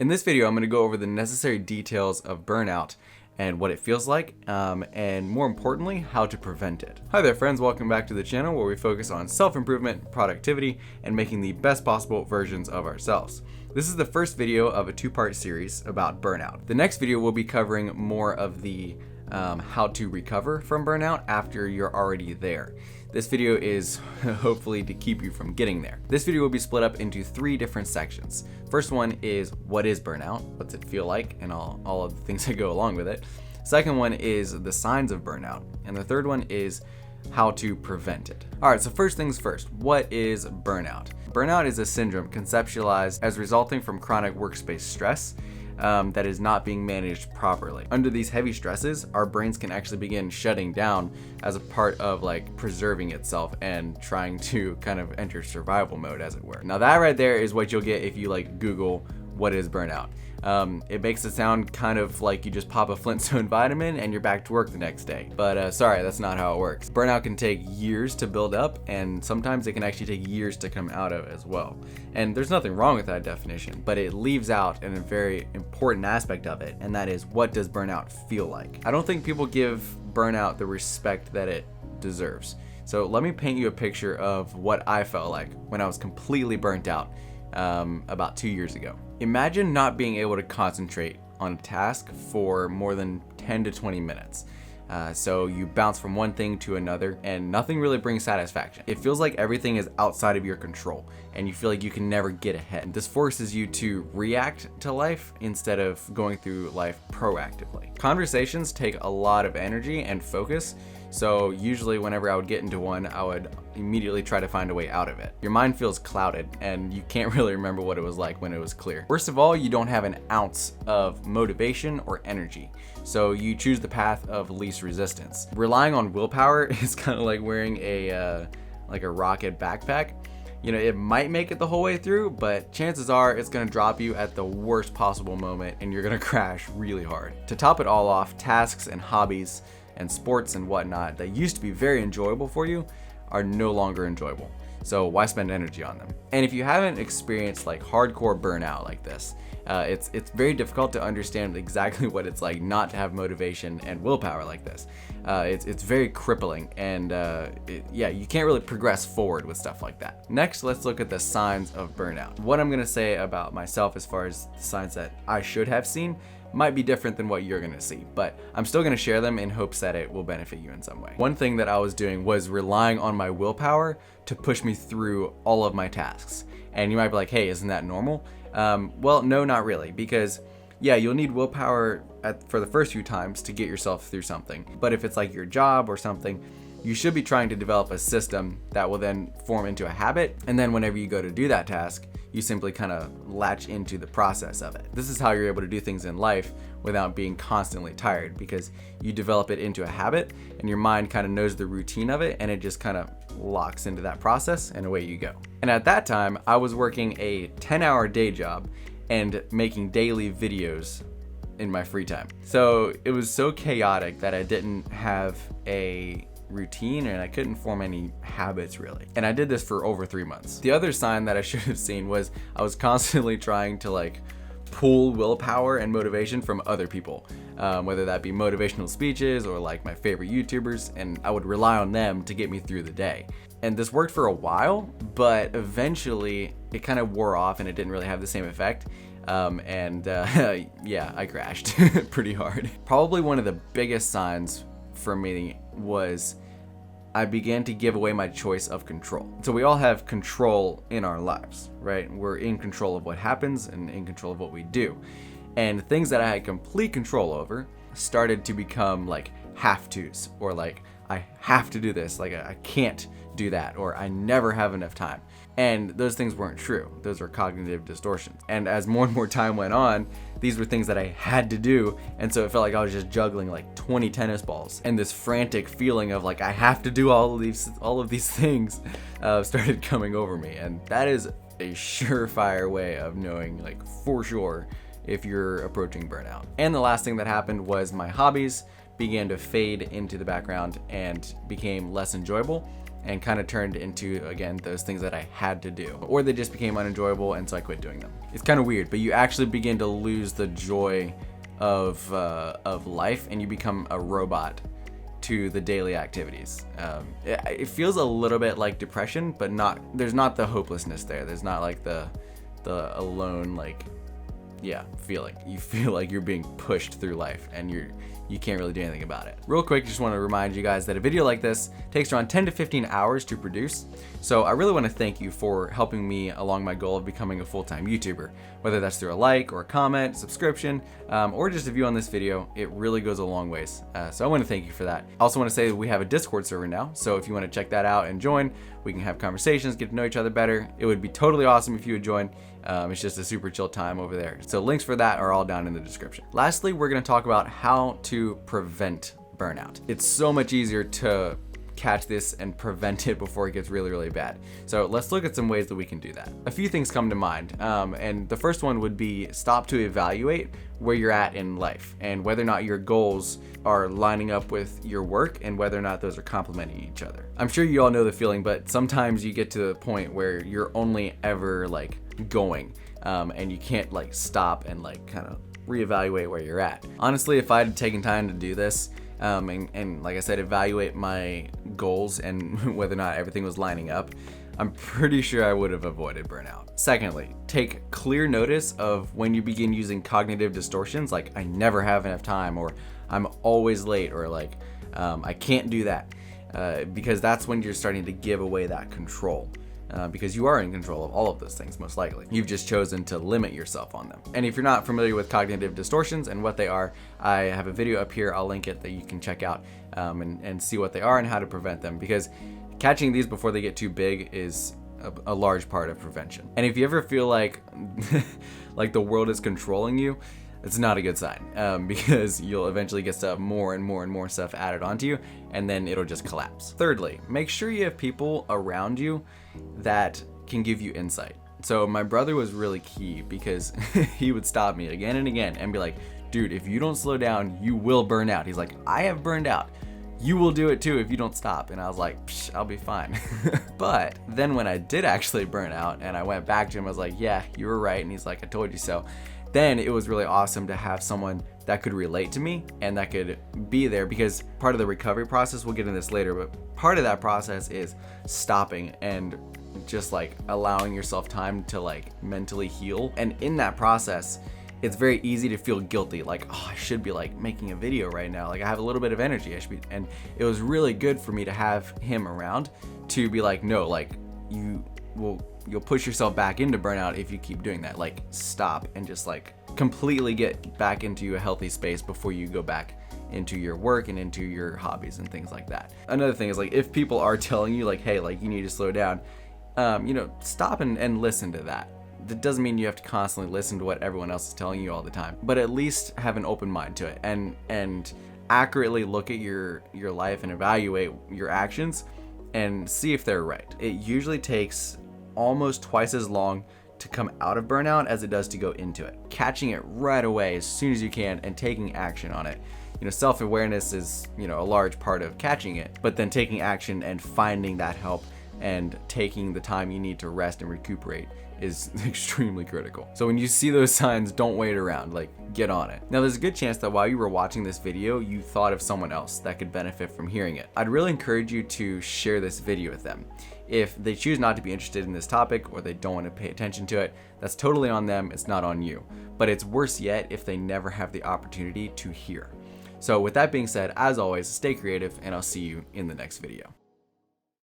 In this video, I'm going to go over the necessary details of burnout and what it feels like, and more importantly, how to prevent it. Hi there friends, welcome back to the channel where we focus on self-improvement, productivity, and making the best possible versions of ourselves. This is the first video of a two-part series about burnout. The next video will be covering more of the how to recover from burnout after you're already there. This video is hopefully to keep you from getting there. This video will be split up into 3 different sections. First one is what is burnout, what's it feel like, and all of the things that go along with it. Second one is the signs of burnout, and the third one is how to prevent it. Alright, so first things first, what is burnout? Burnout is a syndrome conceptualized as resulting from chronic workspace stress that is not being managed properly. Under these heavy stresses, our brains can actually begin shutting down as a part of like preserving itself and trying to kind of enter survival mode, as it were. Now that right there is what you'll get if you like Google what is burnout. It makes it sound kind of like you just pop a Flintstone vitamin and you're back to work the next day. But sorry, that's not how it works. Burnout can take years to build up, and sometimes it can actually take years to come out of as well. And there's nothing wrong with that definition, but it leaves out a very important aspect of it, and that is, what does burnout feel like? I don't think people give burnout the respect that it deserves. So let me paint you a picture of what I felt like when I was completely burnt out about 2 years ago. Imagine not being able to concentrate on a task for more than 10 to 20 minutes. So you bounce from one thing to another and nothing really brings satisfaction. It feels like everything is outside of your control and you feel like you can never get ahead. This forces you to react to life instead of going through life proactively. Conversations take a lot of energy and focus, so usually whenever I would get into one, I would immediately try to find a way out of it. Your mind feels clouded and you can't really remember what it was like when it was clear. Worst of all, you don't have an ounce of motivation or energy, so you choose the path of least resistance. Relying on willpower is kind of like wearing a rocket backpack. You know, it might make it the whole way through, but chances are it's gonna drop you at the worst possible moment and you're gonna crash really hard. To top it all off, tasks and hobbies and sports and whatnot that used to be very enjoyable for you are no longer enjoyable. So why spend energy on them? And if you haven't experienced like hardcore burnout like this, it's very difficult to understand exactly what it's like not to have motivation and willpower like this. It's very crippling, and you can't really progress forward with stuff like that. Next, let's look at the signs of burnout. What I'm gonna say about myself as far as the signs that I should have seen might be different than what you're gonna see, but I'm still gonna share them in hopes that it will benefit you in some way. One thing that I was doing was relying on my willpower to push me through all of my tasks. And you might be like, hey, isn't that normal? Well, no, not really, because yeah, you'll need willpower for the first few times to get yourself through something. But if it's like your job or something, you should be trying to develop a system that will then form into a habit. And then whenever you go to do that task, you simply kind of latch into the process of it. This is how you're able to do things in life without being constantly tired, because you develop it into a habit and your mind kind of knows the routine of it and it just kind of locks into that process and away you go. And at that time, I was working a 10-hour day job and making daily videos in my free time. So it was so chaotic that I didn't have a routine and I couldn't form any habits really. And I did this for over 3 months. The other sign that I should have seen was I was constantly trying to like pull willpower and motivation from other people, whether that be motivational speeches or like my favorite YouTubers, and I would rely on them to get me through the day. And this worked for a while, but eventually it kind of wore off and it didn't really have the same effect. Yeah, I crashed pretty hard. Probably one of the biggest signs for me was I began to give away my choice of control. So we all have control in our lives, right? We're in control of what happens and in control of what we do. And things that I had complete control over started to become like have-tos, or like I have to do this, like I can't do that, or I never have enough time. And those things weren't true. Those were cognitive distortions. And as more and more time went on, these were things that I had to do. And so it felt like I was just juggling like 20 tennis balls. And this frantic feeling of like, I have to do all of these things started coming over me. And that is a surefire way of knowing like for sure if you're approaching burnout. And the last thing that happened was my hobbies began to fade into the background and became less enjoyable. and kind of turned into, again, those things that I had to do, or they just became unenjoyable, and so I quit doing them. It's kind of weird, but you actually begin to lose the joy of life, and you become a robot to the daily activities. It feels a little bit like depression, but there's not the hopelessness there. There's not like the alone, like, feeling. You feel like you're being pushed through life and you can't really do anything about it. Real quick, just want to remind you guys that a video like this takes around 10 to 15 hours to produce. So I really want to thank you for helping me along my goal of becoming a full-time YouTuber, whether that's through a like or a comment, subscription, or just a view on this video. It really goes a long ways. So I want to thank you for that. I also want to say that we have a Discord server now. So if you want to check that out and join, we can have conversations, get to know each other better. It would be totally awesome if you would join. It's just a super chill time over there. So links for that are all down in the description. Lastly, we're going to talk about how to prevent burnout. It's so much easier to catch this and prevent it before it gets really, really bad. So let's look at some ways that we can do that. A few things come to mind. And the first one would be stop to evaluate where you're at in life and whether or not your goals are lining up with your work and whether or not those are complementing each other. I'm sure you all know the feeling, but sometimes you get to the point where you're only ever like going and you can't like stop and like kind of reevaluate where you're at. Honestly, if I had taken time to do this and like I said, evaluate my goals and whether or not everything was lining up, I'm pretty sure I would have avoided burnout. Secondly, take clear notice of when you begin using cognitive distortions like I never have enough time, or I'm always late, or like I can't do that, because that's when you're starting to give away that control. Because you are in control of all of those things, most likely. You've just chosen to limit yourself on them. And if you're not familiar with cognitive distortions and what they are, I have a video up here, I'll link it, that you can check out and see what they are and how to prevent them, because catching these before they get too big is a large part of prevention. And if you ever feel like like the world is controlling you, it's not a good sign, because you'll eventually get stuff more and more stuff added onto you, and then it'll just collapse. Thirdly, make sure you have people around you that can give you insight. So my brother was really key, because he would stop me again and again and be like, dude, if you don't slow down, you will burn out. He's like, I have burned out. You will do it too if you don't stop. And I was like, psh, I'll be fine. But then when I did actually burn out and I went back to him, I was like, yeah, you were right. And he's like, I told you so. Then it was really awesome to have someone that could relate to me and that could be there, because part of the recovery process, we'll get into this later, but part of that process is stopping and just like allowing yourself time to like mentally heal. And in that process, it's very easy to feel guilty, like, oh, I should be like making a video right now, like I have a little bit of energy, I should be. And it was really good for me to have him around to be like, no, like you'll push yourself back into burnout if you keep doing that. Like, stop and just like completely get back into a healthy space before you go back into your work and into your hobbies and things like that. Another thing is, like, if people are telling you like, hey, like you need to slow down, stop and listen to that. That doesn't mean you have to constantly listen to what everyone else is telling you all the time, but at least have an open mind to it and accurately look at your life and evaluate your actions and see if they're right. It usually takes almost twice as long to come out of burnout as it does to go into it. Catching it right away as soon as you can and taking action on it. Self-awareness is, a large part of catching it, but then taking action and finding that help and taking the time you need to rest and recuperate is extremely critical. So when you see those signs, don't wait around, like get on it. Now there's a good chance that while you were watching this video, you thought of someone else that could benefit from hearing it. I'd really encourage you to share this video with them. If they choose not to be interested in this topic or they don't want to pay attention to it, that's totally on them, it's not on you. But it's worse yet if they never have the opportunity to hear. So with that being said, as always, stay creative and I'll see you in the next video.